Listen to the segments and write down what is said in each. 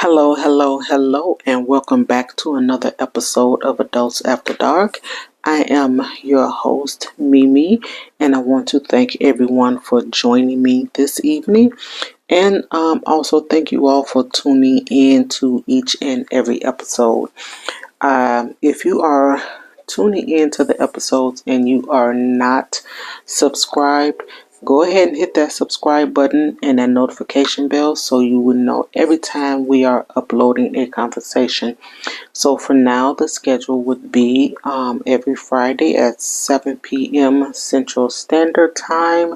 Hello, and welcome back to another episode of Adults After Dark. I am your host, Mimi, and I want to thank everyone for joining me this evening. And also thank you all for tuning in to each and every episode. If you are tuning in to the episodes and you are not subscribed, go ahead and hit that subscribe button and that notification bell so you will know every time we are uploading a conversation. So for now, the schedule would be every Friday at 7 p.m. Central Standard Time.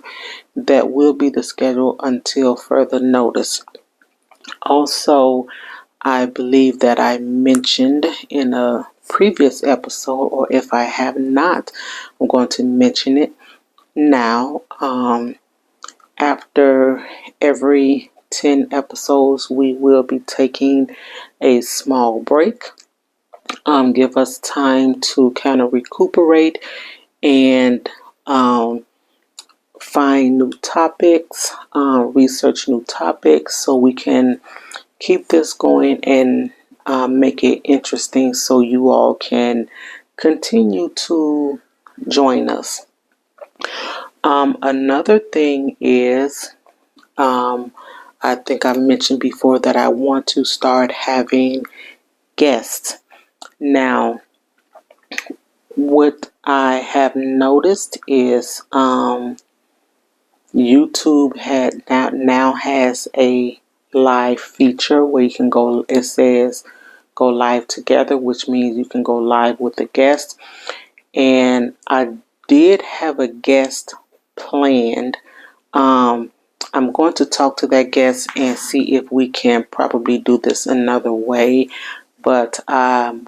That will be the schedule until further notice. Also, I believe that I mentioned in a previous episode, or if I have not, I'm going to mention it now. After every 10 episodes, we will be taking a small break. Give us time to kind of recuperate and find new topics, research new topics so we can keep this going and make it interesting so you all can continue to join us. Another thing is, I think I mentioned before that I want to start having guests. Now, what I have noticed is YouTube now has a live feature where you can go. It says go live together, which means you can go live with a guest. And I did have a guest planned. I'm going to talk to that guest and see if we can probably do this another way. But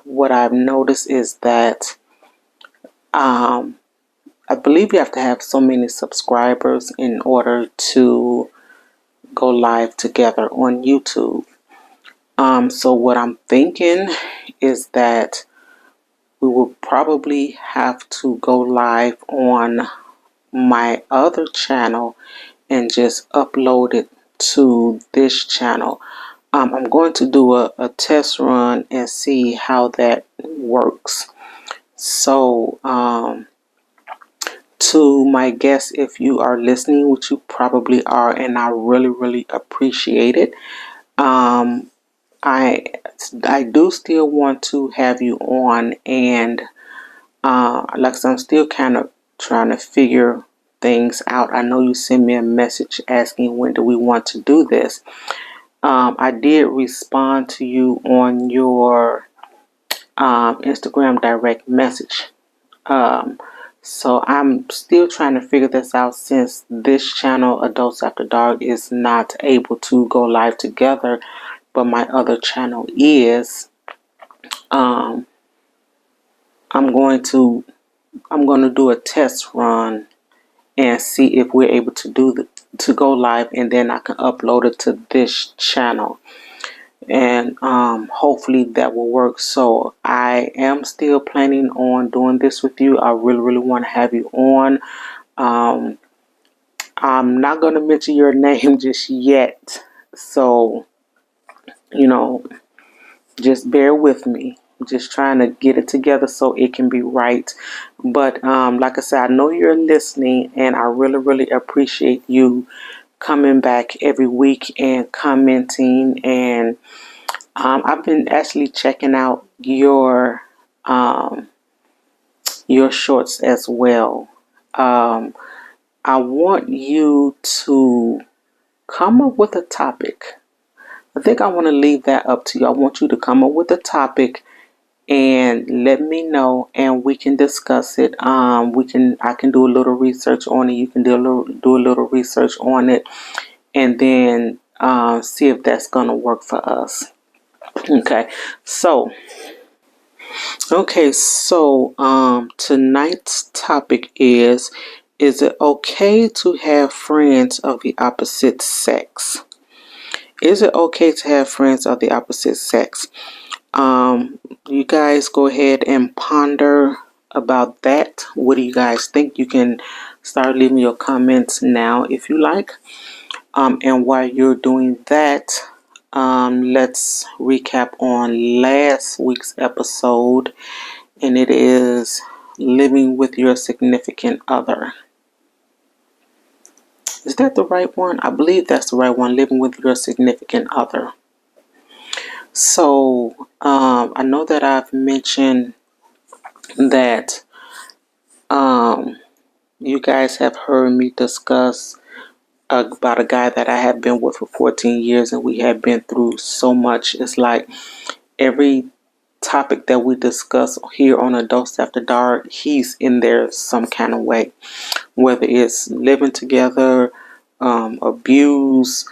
what I've noticed is that I believe you have to have so many subscribers in order to go live together on YouTube. So what I'm thinking is that we will probably have to go live on my other channel and just upload it to this channel. I'm going to do a test run and see how that works. So, to my guests, if you are listening, which you probably are, and I really appreciate it. I do still want to have you on, and like I said, I'm still kind of trying to figure things out. I know you sent me a message asking when do we want to do this. I did respond to you on your Instagram direct message. So I'm still trying to figure this out since this channel, Adults After Dark, is not able to go live together, but my other channel is. I'm going to do a test run and see if we're able to go live, and then I can upload it to this channel. And hopefully that will work. So I am still planning on doing this with you. I really want to have you on. I'm not going to mention your name just yet, so just bear with me. Just trying to get it together so it can be right. But like I said, I know you're listening, and I really appreciate you coming back every week and commenting. And I've been actually checking out your shorts as well. I want you to come up with a topic. I think I want to leave that up to you. I want you to come up with a topic and let me know, and we can discuss it. I can do a little research on it. You can do a little research on it, and then see if that's gonna work for us. Okay, so tonight's topic is it okay to have friends of the opposite sex? Is it okay to have friends of the opposite sex? You guys go ahead and ponder about that. What do you guys think? You can start leaving your comments now if you like. And while you're doing that, Let's recap on last week's episode, and it is living with your significant other. Is that the right one? I believe that's the right one, living with your significant other. So, I know that I've mentioned that you guys have heard me discuss about a guy that I have been with for 14 years, and we have been through so much. It's like every topic that we discuss here on Adults After Dark, he's in there some kind of way, whether it's living together, abuse,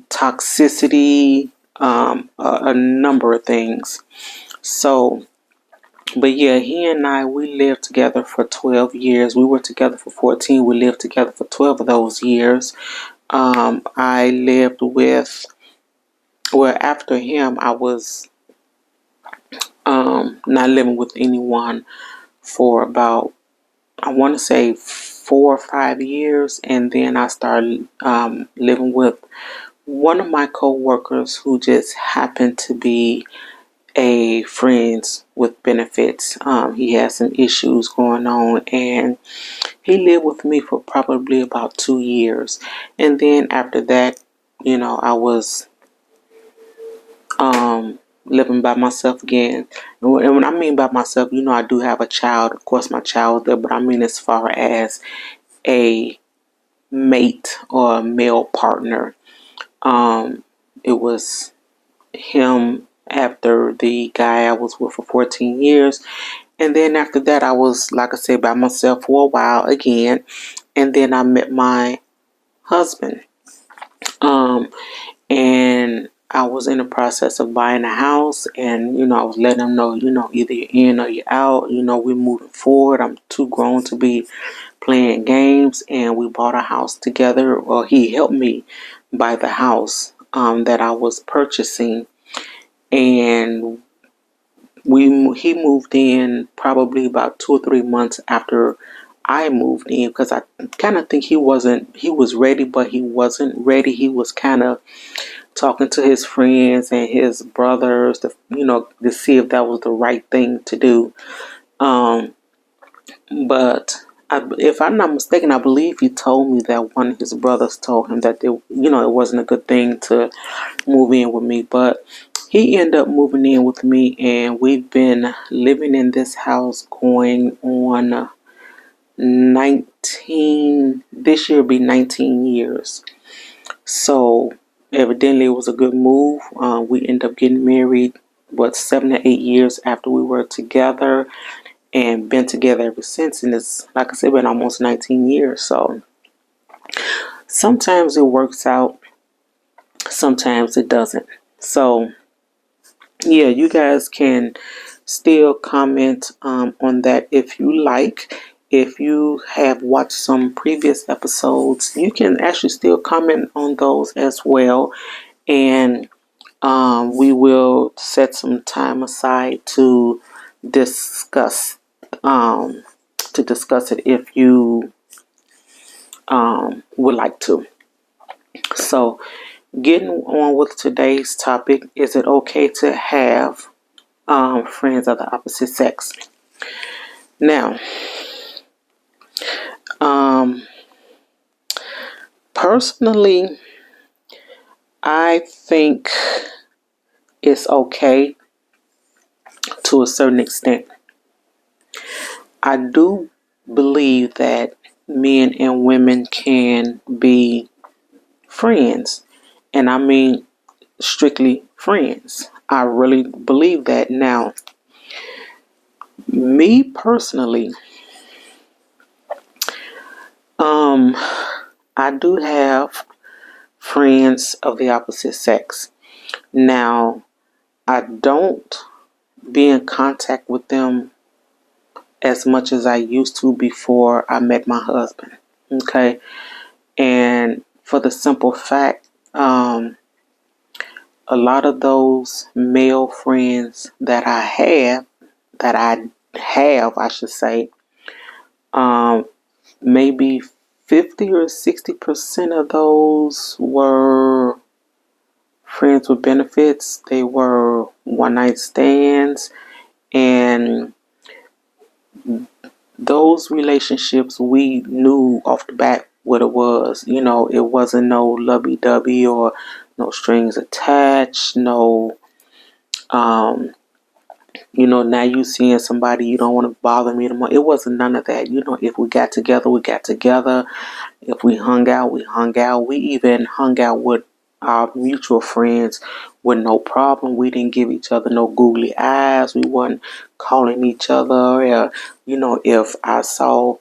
toxicity, a number of things. So, but yeah, he and I, we lived together for 12 years. We were together for 14. We lived together for 12 of those years. I lived with, well, after him, I was not living with anyone for about, I want to say 4 or 5 years. And then I started living with one of my co-workers who just happened to be a friends with benefits. He had some issues going on, and he lived with me for probably about 2 years. And then after that, I was living by myself again. And when I mean by myself, I do have a child. Of course, my child was there, but I mean as far as a mate or a male partner. It was him after the guy I was with for 14 years. And then after that, I was, like I said, by myself for a while again. And then I met my husband. And I was in the process of buying a house, and I was letting him know, either you're in or you're out. We're moving forward. I'm too grown to be playing games, and we bought a house together. Well, he helped me buy the house that I was purchasing, and he moved in probably about 2 or 3 months after I moved in, because I kind of think he was ready, but he wasn't ready. He was kind of talking to his friends and his brothers to see if that was the right thing to do. But if I'm not mistaken, I believe he told me that one of his brothers told him that it wasn't a good thing to move in with me. But he ended up moving in with me, and we've been living in this house going on 19. This year will be 19 years. So evidently, it was a good move. We ended up getting married, 7 to 8 years after we were together, and been together ever since. And it's, like I said, been almost 19 years. So sometimes it works out, sometimes it doesn't. So yeah, you guys can still comment on that if you like. If you have watched some previous episodes, you can actually still comment on those as well. And we will set some time aside to discuss it if you would like to. So, getting on with today's topic: is it okay to have friends of the opposite sex? Now, personally, I think it's okay to a certain extent. I do believe that men and women can be friends, and I mean strictly friends. I really believe that. Now, me personally, I do have friends of the opposite sex. Now, I don't be in contact with them as much as I used to before I met my husband. Okay. And for the simple fact, a lot of those male friends that I have, I should say, maybe 50 or 60% of those were friends with benefits. They were one night stands, and those relationships, we knew off the bat what it was. You know, it wasn't no lovey-dovey or no strings attached, no, you know, now you seeing somebody, you don't want to bother me anymore. It wasn't none of that. You know, if we got together, we got together. If we hung out, we hung out. We even hung out with our mutual friends with no problem. We didn't give each other no googly eyes. We wasn't calling each other. Or, you know, if I saw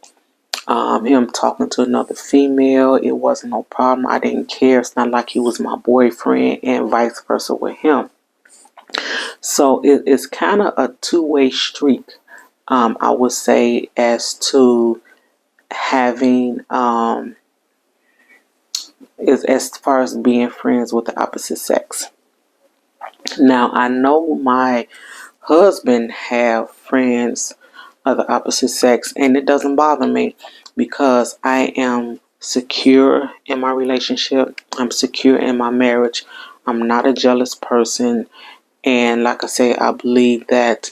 him talking to another female, it wasn't no problem. I didn't care. It's not like he was my boyfriend, and vice versa with him. So it's kind of a two-way street, I would say, as to having, as far as being friends with the opposite sex. Now, I know my husband have friends of the opposite sex, and it doesn't bother me because I am secure in my relationship. I'm secure in my marriage. I'm not a jealous person. And like I say, I believe that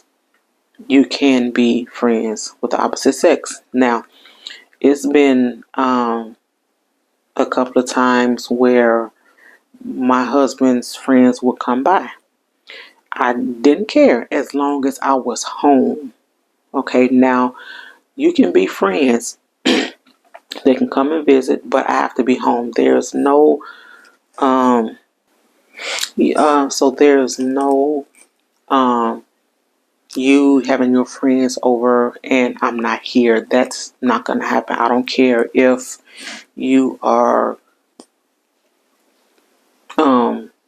you can be friends with the opposite sex. Now, it's been a couple of times where my husband's friends would come by. I didn't care as long as I was home. Okay, now you can be friends. They can come and visit, but I have to be home. There's no, so there's no, you having your friends over and I'm not here. That's not going to happen. I don't care if you are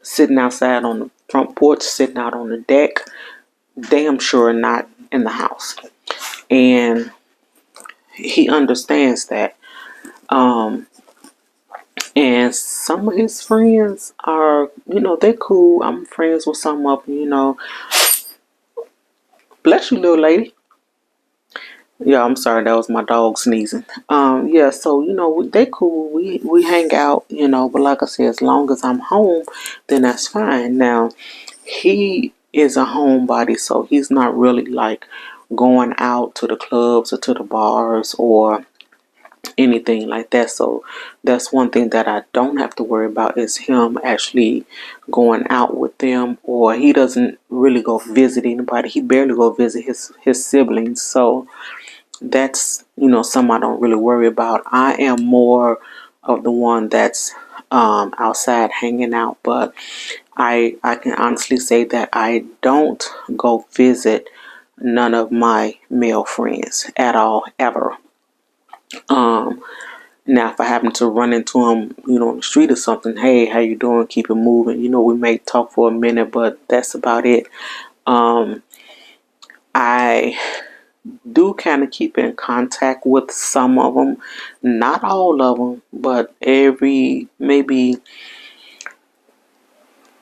sitting outside on the front porch, sitting out on the deck. Damn sure not in the house. And he understands that. And some of his friends are, you know, they're cool. I'm friends with some of them, you know. Bless you, little lady. Yeah, I'm sorry, that was my dog sneezing. Yeah, so you know they cool. We hang out, you know. But like I said, as long as I'm home, then that's fine. Now, he is a homebody, so he's not really like going out to the clubs or to the bars or anything like that. So that's one thing that I don't have to worry about is him actually going out with them, or he doesn't really go visit anybody. He barely go visit his siblings. So that's, you know, something I don't really worry about. I am more of the one that's outside hanging out, but I can honestly say that I don't go visit none of my male friends at all, ever. Now, if I happen to run into them, you know, on the street or something, hey, how you doing? Keep it moving. You know, we may talk for a minute, but that's about it. I do kind of keep in contact with some of them, not all of them, but maybe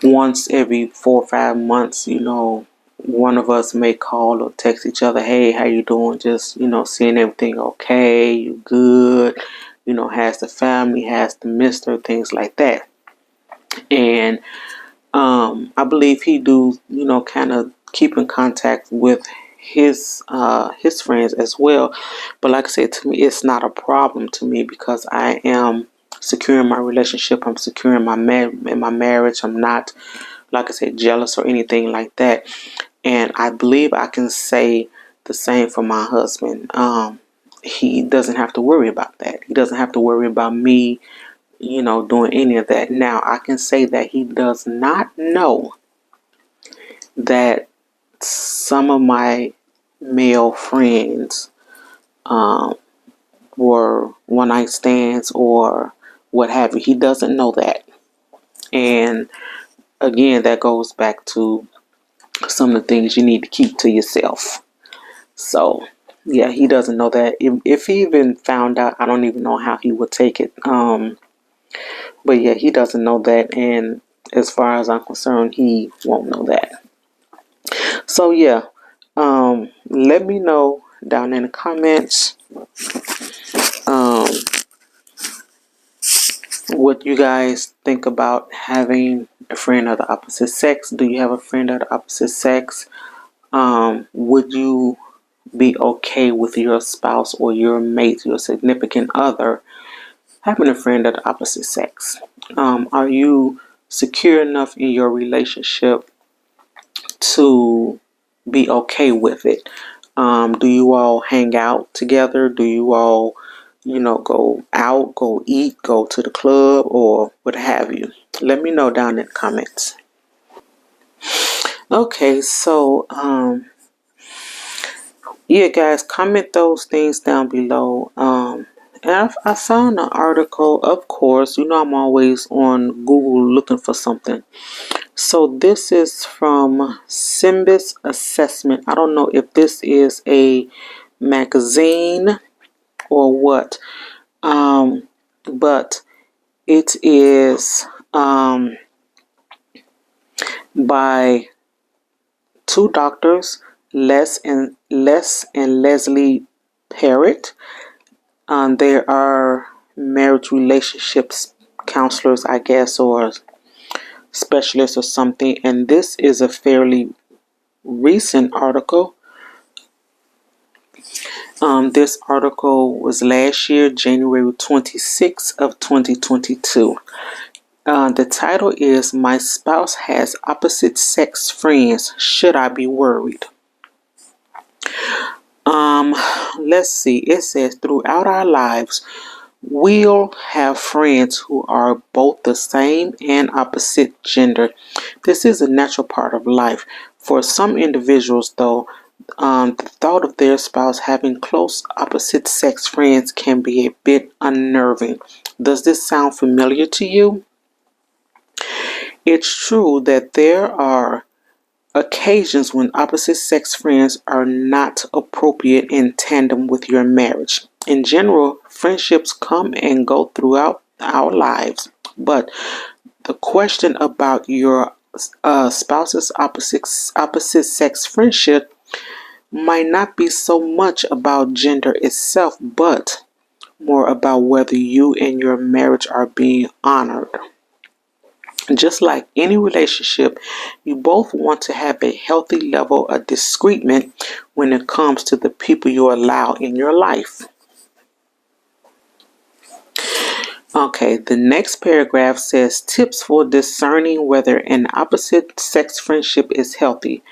once every 4 or 5 months, you know, one of us may call or text each other, hey, how you doing? Just, you know, seeing everything okay, you good, you know, has the family, has the mister, things like that. And I believe he do, you know, kind of keep in contact with his friends as well. But like I said, to me, it's not a problem to me because I am secure in my relationship. I'm secure in my marriage. I'm not, like I said, jealous or anything like that. And I believe I can say the same for my husband. He doesn't have to worry about that. He doesn't have to worry about me, you know, doing any of that. Now, I can say that he does not know that some of my male friends were one night stands or what have you. He doesn't know that. And again, that goes back to some of the things you need to keep to yourself. So, yeah, he doesn't know that. If he even found out, I don't even know how he would take it. But yeah, he doesn't know that. And as far as I'm concerned, he won't know that. So, yeah, let me know down in the comments what you guys think about having a friend of the opposite sex? Do you have a friend of the opposite sex? Would you be okay with your spouse or your mate, your significant other, having a friend of the opposite sex? Are you secure enough in your relationship to be okay with it? Do you all hang out together? Do you all, go out, go eat, go to the club, or what have you? Let me know down in the comments. Okay, so yeah, guys, comment those things down below. And I found an article, of course. I'm always on Google looking for something. So this is from Symbis Assessment. I don't know if this is a magazine or what, but it is by two doctors, Les and Leslie Parrott. They are marriage relationships counselors, I guess, or specialists or something. And this is a fairly recent article. This article was last year, January 26th of 2022. The title is "My Spouse Has Opposite Sex Friends. Should I Be Worried?" Let's see. It says, throughout our lives, we'll have friends who are both the same and opposite gender. This is a natural part of life. For some individuals, though, the thought of their spouse having close opposite sex friends can be a bit unnerving. Does this sound familiar to you? It's true that there are occasions when opposite sex friends are not appropriate in tandem with your marriage. In general, friendships come and go throughout our lives, but the question about your spouse's opposite sex friendship might not be so much about gender itself, but more about whether you and your marriage are being honored. Just like any relationship, you both want to have a healthy level of discernment when it comes to the people you allow in your life. Okay, the next paragraph says tips for discerning whether an opposite sex friendship is healthy.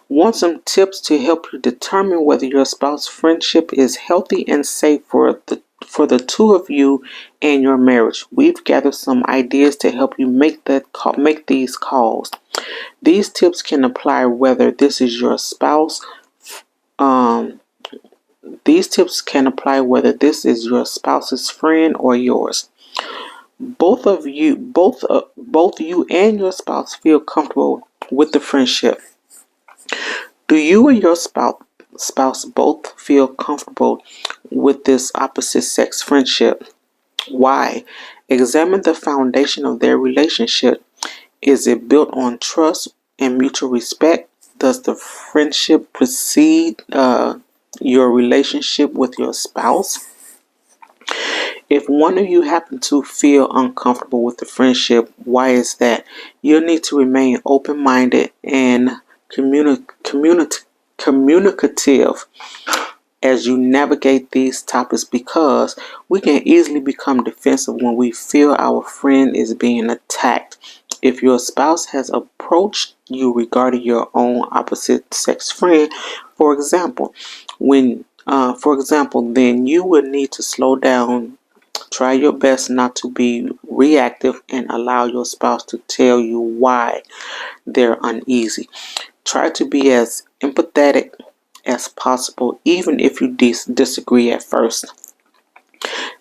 Want some tips to help you determine whether your spouse's friendship is healthy and safe for the two of you and your marriage? We've gathered some ideas to help you make these calls. These tips can apply whether this is your spouse. These tips can apply whether this is your spouse's friend or yours. Both you and your spouse feel comfortable with the friendship. Do you and your spouse both feel comfortable with this opposite sex friendship? Why? Examine the foundation of their relationship. Is it built on trust and mutual respect? Does the friendship precede your relationship with your spouse? If one of you happen to feel uncomfortable with the friendship, why is that? You'll need to remain open-minded and communicative as you navigate these topics, because we can easily become defensive when we feel our friend is being attacked. If your spouse has approached you regarding your own opposite sex friend, for example, then you would need to slow down. Try your best not to be reactive and allow your spouse to tell you why they're uneasy. Try to be as empathetic as possible, even if you disagree at first.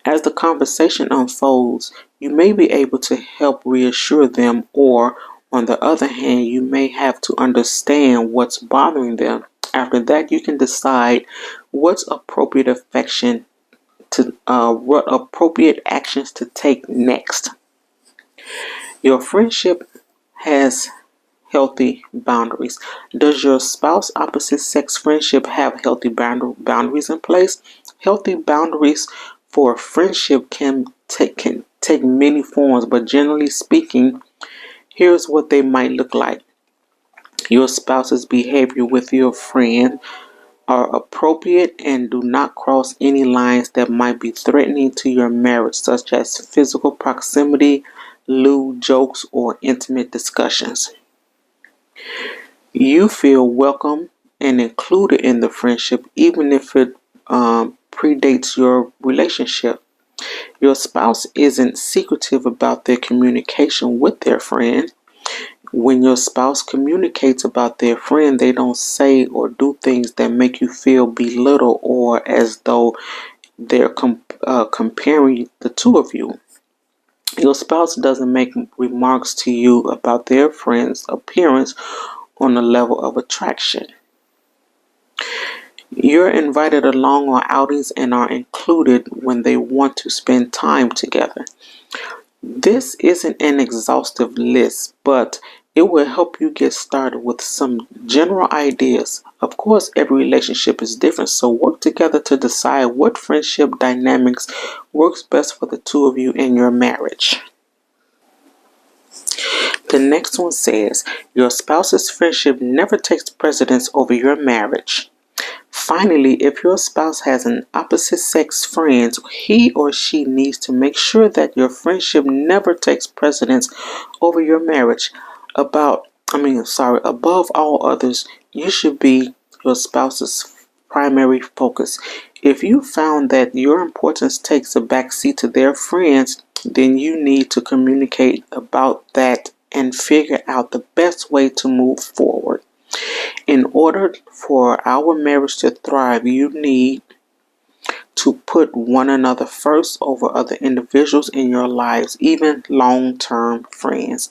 As the conversation unfolds, you may be able to help reassure them, or on the other hand, you may have to understand what's bothering them. After that, you can decide what appropriate actions to take next. Your friendship has healthy boundaries. Does your spouse opposite sex friendship have healthy boundaries in place? Healthy boundaries for a friendship can take many forms, but generally speaking, Here's what they might look like. Your spouse's behavior with your friend are appropriate and do not cross any lines that might be threatening to your marriage, such as physical proximity, lewd jokes, or intimate discussions. You feel welcome and included in the friendship, even if it predates your relationship. Your spouse isn't secretive about their communication with their friend. When your spouse communicates about their friend, they don't say or do things that make you feel belittled or as though they're comparing the two of you. Your spouse doesn't make remarks to you about their friend's appearance on a level of attraction. You're invited along on outings and are included when they want to spend time together. This isn't an exhaustive list, but it will help you get started with some general ideas. Of course, every relationship is different, so work together to decide what friendship dynamics works best for the two of you in your marriage. The next one says, your spouse's friendship never takes precedence over your marriage. Finally, if your spouse has an opposite sex friend, he or she needs to make sure that your friendship never takes precedence over your marriage. Above all others, you should be your spouse's primary focus. If you found that your importance takes a backseat to their friends, then you need to communicate about that and figure out the best way to move forward. In order for our marriage to thrive, you need to put one another first over other individuals in your lives, even long-term friends.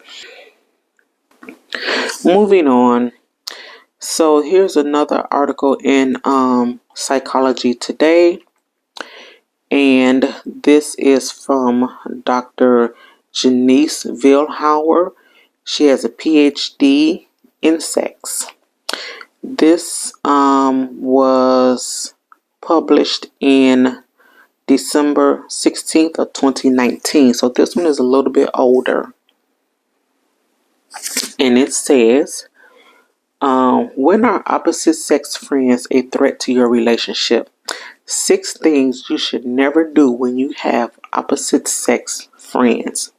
Moving on. So here's another article in Psychology Today. And this is from Dr. Janice Vilhauer. She has a PhD in sex. This was published in December 16th of 2019. So this one is a little bit older. And it says, when are opposite sex friends a threat to your relationship? 6 things you should never do when you have opposite sex friends.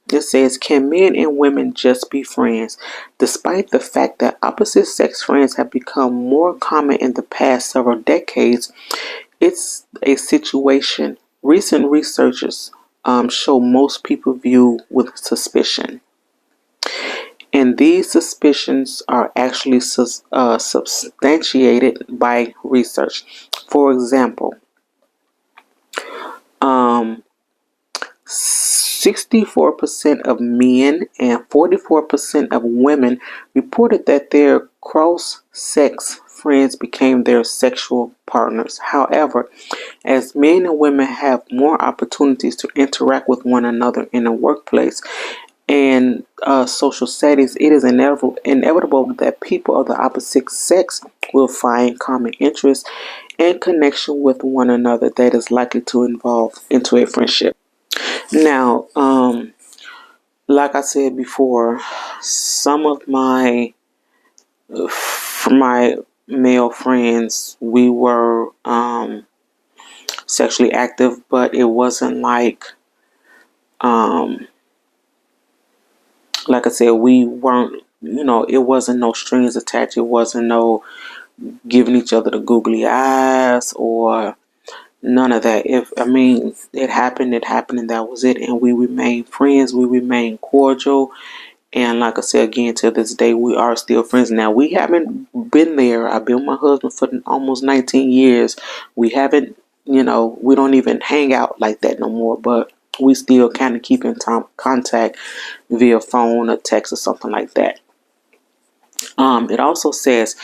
It says, can men and women just be friends? Despite the fact that opposite sex friends have become more common in the past several decades, it's a situation recent researchers show most people view with suspicion. And these suspicions are actually substantiated by research. For example, 64% of men and 44% of women reported that their cross-sex friends became their sexual partners. However, as men and women have more opportunities to interact with one another in the workplace and social settings, it is inevitable that people of the opposite sex will find common interests and connection with one another that is likely to evolve into a friendship. Now, like I said before, some of my male friends, we were sexually active, but it wasn't like I said, we weren't, it wasn't no strings attached. It wasn't no giving each other the googly eyes or none of that. It happened, and that was it. And we remained friends. We remained cordial. And like I said, again, to this day, we are still friends. Now, we haven't been there. I've been with my husband for almost 19 years. We haven't, we don't even hang out like that no more. But we still kind of keep in contact via phone or text or something like that. It also says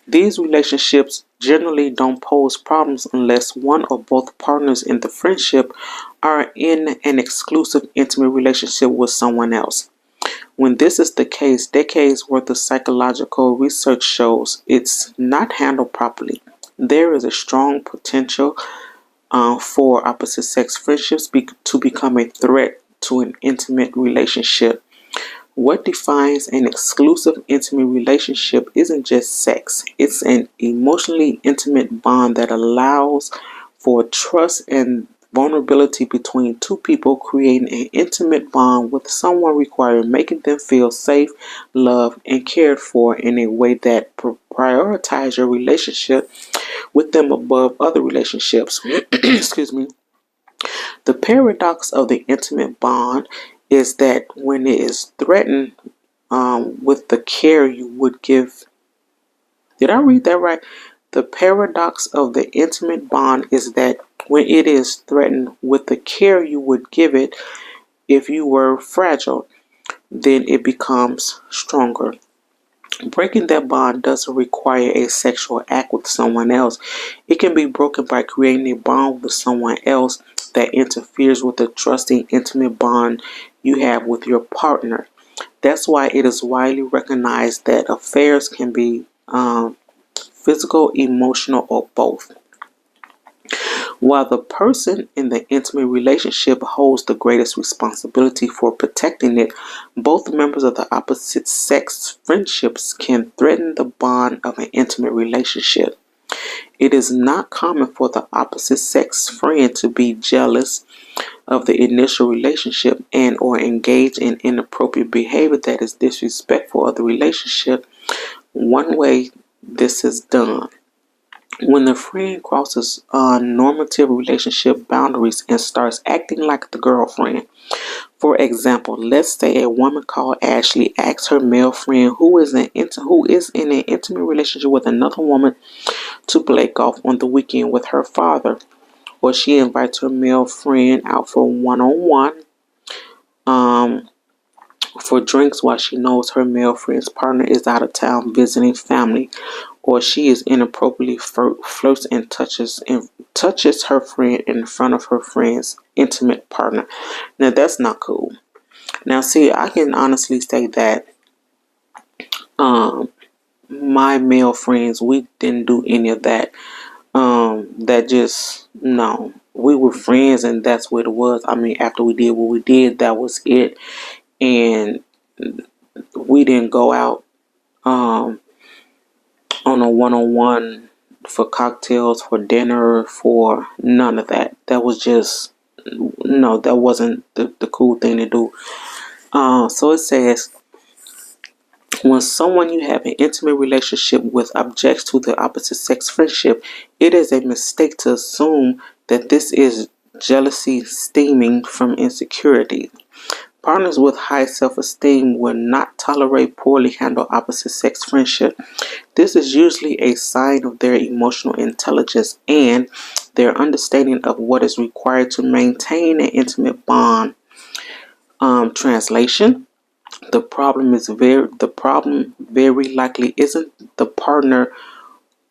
these relationships generally don't pose problems unless one or both partners in the friendship are in an exclusive intimate relationship with someone else. When this is the case, decades worth of psychological research shows it's not handled properly. There is a strong potential for opposite sex friendships to become a threat to an intimate relationship. What defines an exclusive intimate relationship isn't just sex, it's an emotionally intimate bond that allows for trust and vulnerability between two people, creating an intimate bond with someone requiring making them feel safe, loved, and cared for in a way that prioritize your relationship with them above other relationships. Excuse me. The paradox of the intimate bond is that when it is threatened with the care you would give. Did I read that right? The paradox of the intimate bond is that when it is threatened with the care you would give it if you were fragile, then it becomes stronger. Breaking that bond doesn't require a sexual act with someone else. It can be broken by creating a bond with someone else that interferes with the trusting, intimate bond you have with your partner. That's why it is widely recognized that affairs can be physical, emotional, or both. While the person in the intimate relationship holds the greatest responsibility for protecting it, both members of the opposite sex friendships can threaten the bond of an intimate relationship. It is not common for the opposite sex friend to be jealous of the initial relationship and or engage in inappropriate behavior that is disrespectful of the relationship. One way this is done: when the friend crosses normative relationship boundaries and starts acting like the girlfriend. For example, let's say a woman called Ashley asks her male friend who is in an intimate relationship with another woman to play golf on the weekend with her father, or she invites her male friend out for one-on-one for drinks while she knows her male friend's partner is out of town visiting family, or she is inappropriately flirts and touches her friend in front of her friend's intimate partner. Now that's not cool. Now see, I can honestly say that my male friends, we didn't do any of that. That just no. We were friends and that's what it was. I mean, after we did what we did, that was it. And we didn't go out on a one-on-one for cocktails, for dinner, for none of that. That was just no, that wasn't the cool thing to do. So it says, when someone you have an intimate relationship with objects to the opposite sex friendship, it is a mistake to assume that this is jealousy stemming from insecurity. Partners with high self-esteem will not tolerate poorly handled opposite sex friendship. This is usually a sign of their emotional intelligence and their understanding of what is required to maintain an intimate bond. Translation: the problem very likely isn't the partner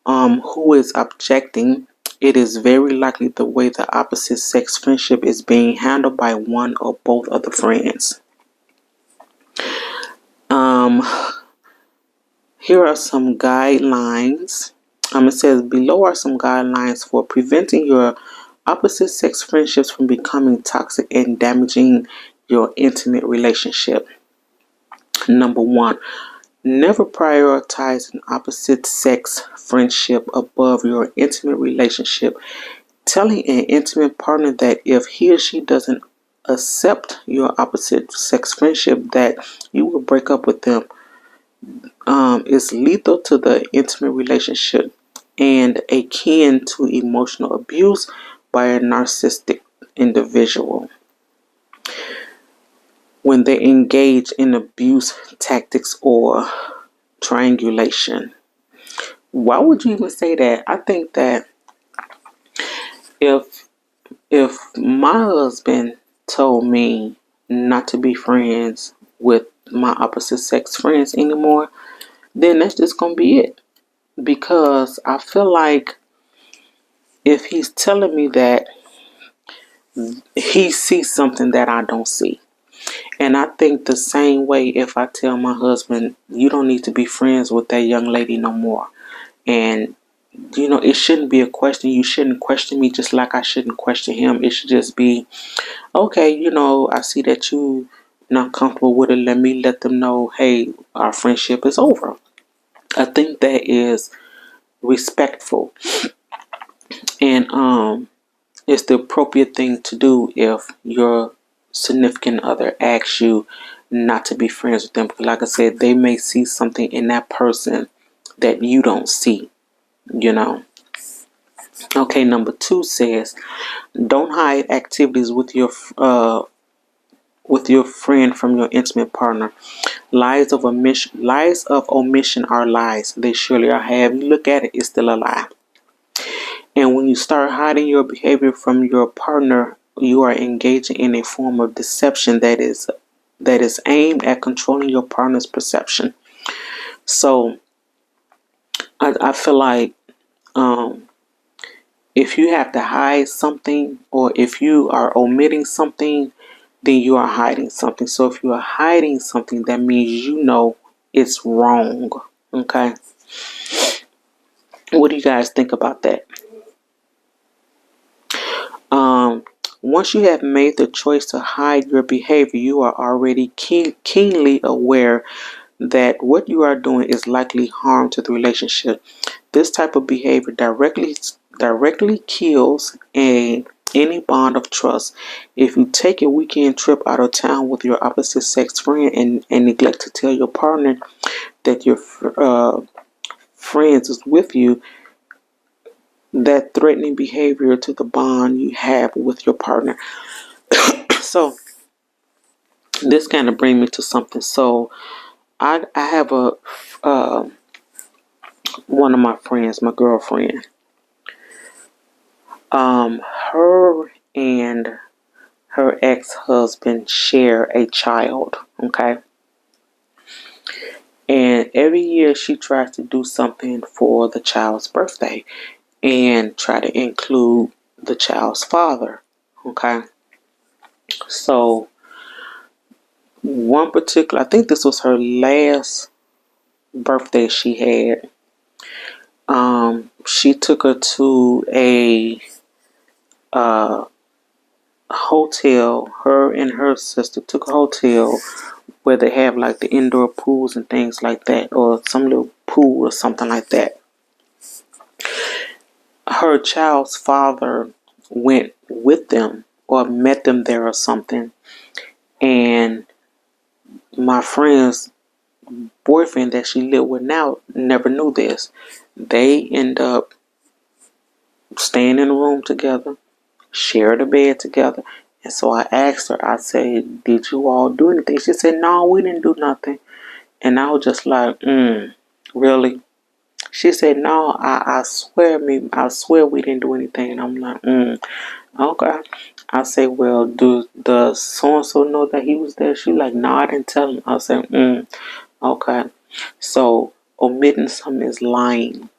who is objecting. It is very likely the way the opposite sex friendship is being handled by one or both of the friends. Here are some guidelines. It says below are some guidelines for preventing your opposite sex friendships from becoming toxic and damaging your intimate relationship. Number 1, never prioritize an opposite sex friendship above your intimate relationship. Telling an intimate partner that if he or she doesn't accept your opposite sex friendship, that you will break up with them, is lethal to the intimate relationship and akin to emotional abuse by a narcissistic individual when they engage in abuse tactics or triangulation. Why would you even say that? I think that if my husband told me not to be friends with my opposite sex friends anymore, then that's just gonna be it. Because I feel like if he's telling me that, he sees something that I don't see. And I think the same way if I tell my husband, you don't need to be friends with that young lady no more. And, it shouldn't be a question. You shouldn't question me just like I shouldn't question him. It should just be Okay, I see that you not comfortable with it. Let me let them know, hey, our friendship is over. I think that is respectful, and it's the appropriate thing to do if your significant other asks you not to be friends with them. Because like I said, they may see something in that person that you don't see, you know. Okay, number 2 says, don't hide activities with your friend from your intimate partner. Lies of omission are lies. They surely are. However you look at it, it's still a lie. And when you start hiding your behavior from your partner, you are engaging in a form of deception that is aimed at controlling your partner's perception. So I feel like um, if you have to hide something, or if you are omitting something, then you are hiding something. So if you are hiding something, that means it's wrong. Okay. What do you guys think about that? Um, Once you have made the choice to hide your behavior, you are already keenly aware that what you are doing is likely harm to the relationship. This type of behavior directly kills any bond of trust. If you take a weekend trip out of town with your opposite sex friend and neglect to tell your partner that your friends is with you, that threatening behavior to the bond you have with your partner. So this kind of brings me to something. So I have a uh, one of my friends, my girlfriend. Her and her ex-husband share a child. Okay, and every year she tries to do something for the child's birthday and try to include the child's father. Okay, so one particular, I think this was her last birthday she had. She took her to a hotel. Her and her sister took a hotel where they have like the indoor pools and things like that, or some little pool or something like that. Her child's father went with them or met them there or something, and my friend's boyfriend that she lived with now never knew this. They end up staying in a room together, shared a bed together. And so I asked her, I said, did you all do anything? She said, no, we didn't do nothing. And I was just like, really? She said, no, I swear we didn't do anything. And I'm like, okay. I say, well, does so-and-so know that he was there? She like, no, I didn't tell him. I said, okay. So omitting something is lying.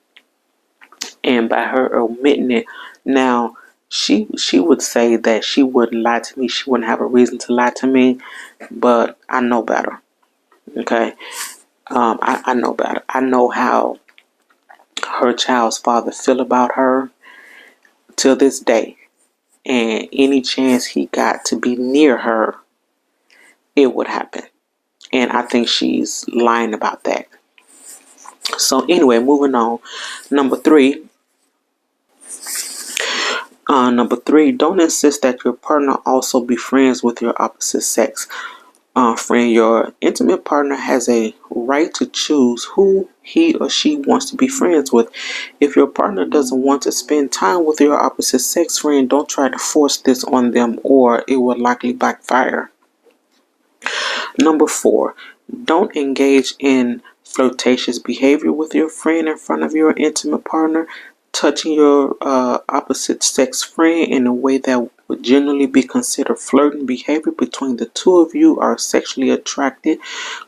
And by her omitting it, now she would say that she wouldn't lie to me. She wouldn't have a reason to lie to me, but I know better. Okay, I know better. I know how her child's father feel about her till this day, and any chance he got to be near her, it would happen. And I think she's lying about that. So anyway, moving on. Number three, don't insist that your partner also be friends with your opposite sex friend. Your intimate partner has a right to choose who he or she wants to be friends with. If your partner doesn't want to spend time with your opposite sex friend, don't try to force this on them, or it will likely backfire. Number 4, don't engage in flirtatious behavior with your friend in front of your intimate partner. Touching your opposite sex friend in a way that would generally be considered flirting behavior between the two of you are sexually attracted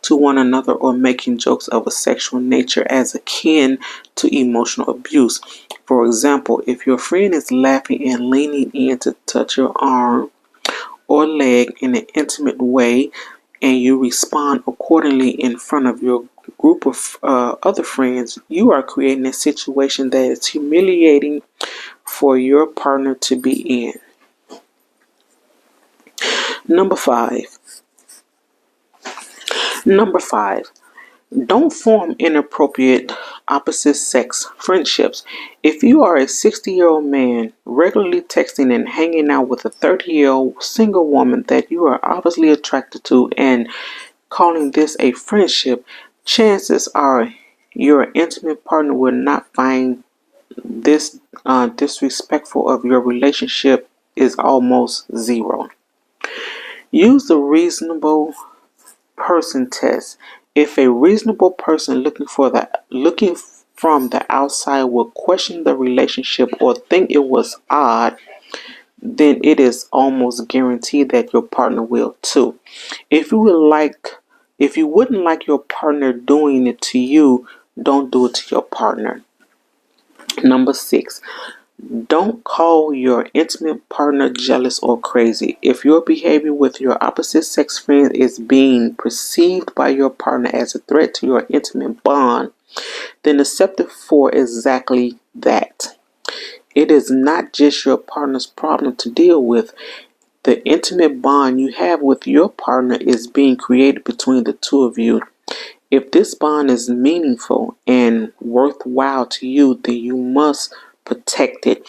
to one another, or making jokes of a sexual nature as akin to emotional abuse. For example, if your friend is laughing and leaning in to touch your arm or leg in an intimate way, and you respond accordingly in front of your group of other friends, you are creating a situation that is humiliating for your partner to be in. Number five. Number five. Don't form inappropriate opposite sex friendships. If you are a 60-year-old man regularly texting and hanging out with a 30-year-old single woman that you are obviously attracted to and calling this a friendship, chances are your intimate partner will not find this disrespectful of your relationship is almost zero. Use the reasonable person test. If a reasonable person looking from the outside will question the relationship or think it was odd, then it is almost guaranteed that your partner will too. If you would like if you wouldn't like your partner doing it to you, don't do it to your partner. Number six, don't call your intimate partner jealous or crazy. If your behavior with your opposite sex friend is being perceived by your partner as a threat to your intimate bond, then accept it for exactly that. It is not just your partner's problem to deal with. The intimate bond you have with your partner is being created between the two of you. If this bond is meaningful and worthwhile to you, then you must protect it.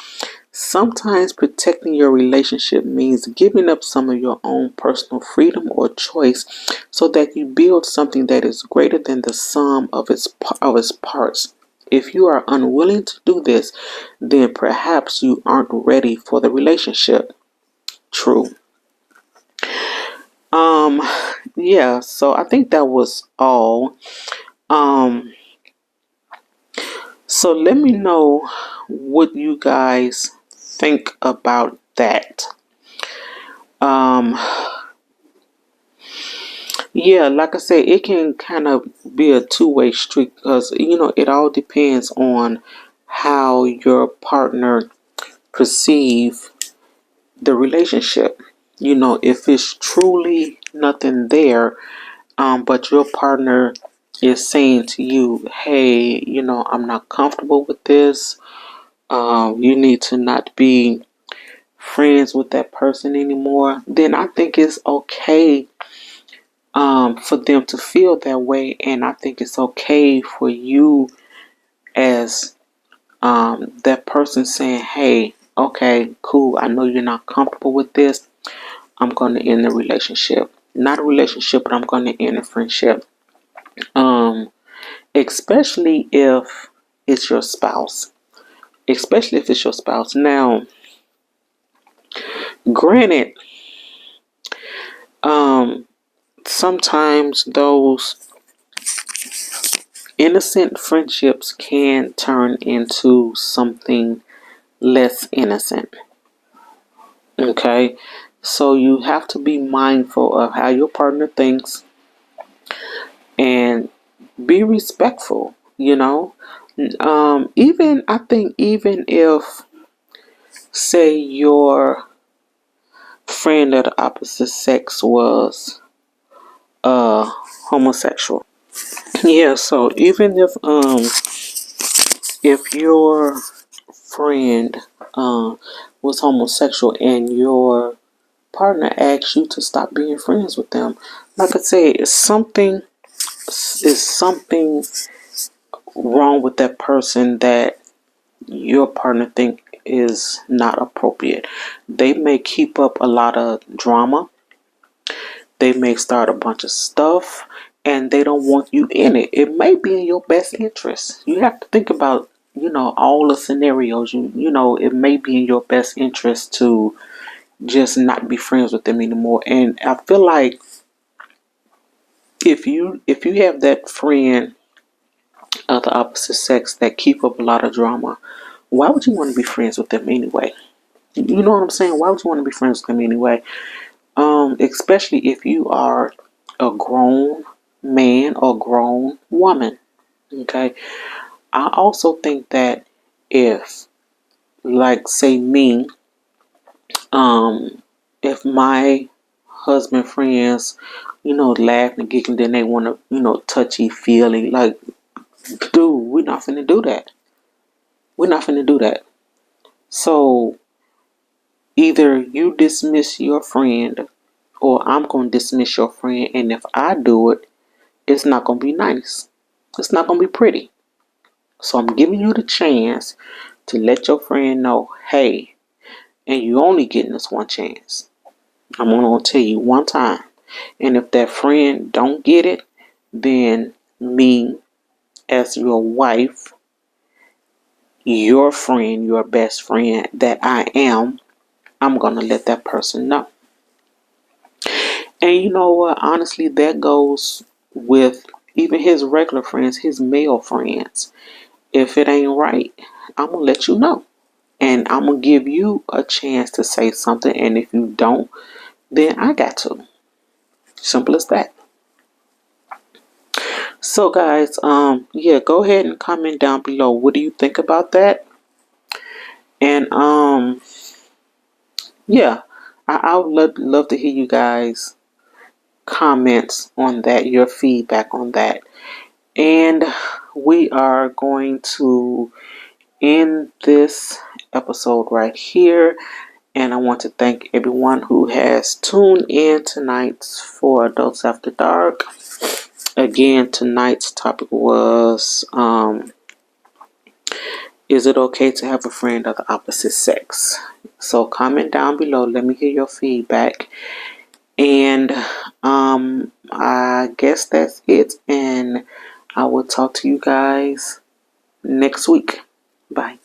Sometimes protecting your relationship means giving up some of your own personal freedom or choice so that you build something that is greater than the sum of its parts. If you are unwilling to do this, then perhaps you aren't ready for the relationship. True. Um yeah, so I think that was all. Um so let me know what you guys think about that. Um Yeah, like I said, it can kind of be a two-way street because, it all depends on how your partner perceive the relationship. If it's truly nothing there, but your partner is saying to you, hey, I'm not comfortable with this. You need to not be friends with that person anymore. Then I think it's okay for them to feel that way, and I think it's okay for you as that person saying, "Hey, okay, cool. I know you're not comfortable with this. I'm going to end the relationship. Not a relationship, but I'm going to end a friendship." Especially if it's your spouse. Especially if it's your spouse. Now, granted, sometimes those innocent friendships can turn into something less innocent. Okay, so you have to be mindful of how your partner thinks and be respectful. Even I think even if, say, your friend of the opposite sex was homosexual. Yeah, so even if your friend was homosexual and your partner asks you to stop being friends with them, like I say, it's something wrong with that person that your partner think is not appropriate. They may keep up a lot of drama. They may start a bunch of stuff, and they don't want you in it. It may be in your best interest. You have to think about, all the scenarios. It may be in your best interest to just not be friends with them anymore. And I feel like if you have that friend of the opposite sex that keep up a lot of drama, why would you want to be friends with them anyway? You know what I'm saying? Why would you want to be friends with them anyway? Especially if you are a grown man or grown woman. Okay. I also think that if, like, say me, if my husband friends, laugh and giggle, then they want to, touchy feely, like, dude, we're not finna do that. We're not finna do that. So either you dismiss your friend or I'm going to dismiss your friend. And if I do it, it's not going to be nice. It's not going to be pretty. So I'm giving you the chance to let your friend know, hey, and you only getting this one chance. I'm going to tell you one time. And if that friend don't get it, then me as your wife, your friend, your best friend that I am, I'm going to let that person know. And you know what? Honestly, that goes with even his regular friends, his male friends. If it ain't right, I'm going to let you know. And I'm going to give you a chance to say something. And if you don't, then I got to. Simple as that. So guys, yeah, go ahead and comment down below. What do you think about that? And yeah, I would love to hear you guys comments on that, your feedback on that. And we are going to end this episode right here. And I want to thank everyone who has tuned in tonight for Adults After Dark. Again, tonight's topic was, is it okay to have a friend of the opposite sex? So comment down below. Let me hear your feedback. And I guess that's it. And I will talk to you guys next week. Bye.